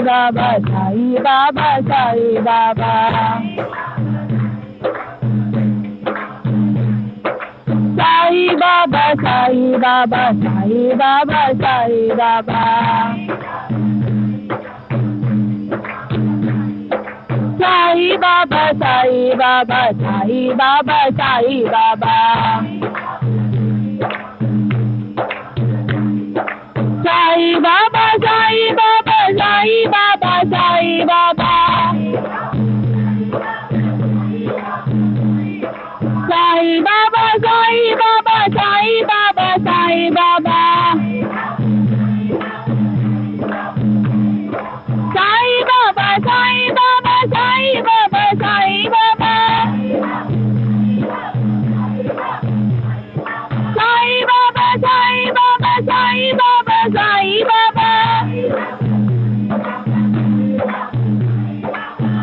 Baba, Sai Baba, Sai Baba. Sai Baba, Sai Baba, Sai Baba, Sai Baba. Sai Baba, Sai Baba, Sai Baba, Sai Baba. Sai Baba, Sai Baba, Sai Baba, Sai Baba. Sai Baba, Sai Baba, Sai Baba, Sai Baba. Sai Baba, Sai Baba, Sai Baba, Sai Baba. Sai Baba, Sai Baba, Sai Baba, Sai Baba. Sai Baba, Sai Baba, Sai Baba, Sai Baba.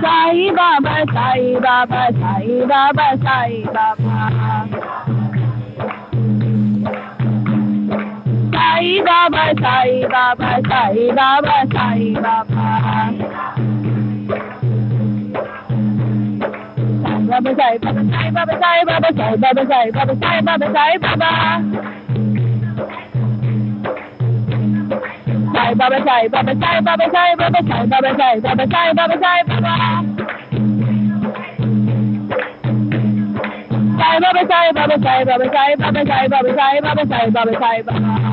Sai Baba, Sai Baba, Sai Baba, Sai Baba. Baba, Sai Baba, Sai Baba, Sai Baba, Sai Baba, Sai Baba, Sai Baba, Sai Baba. Sai Baba, Sai Baba, Sai Baba, Sai Baba, Sai Baba, Sai Baba, Sai Baba, Sai Baba. Sai Baba, Sai Baba, Sai Baba, Sai Baba, Sai Baba, Sai Baba, Sai Baba, Sai Baba.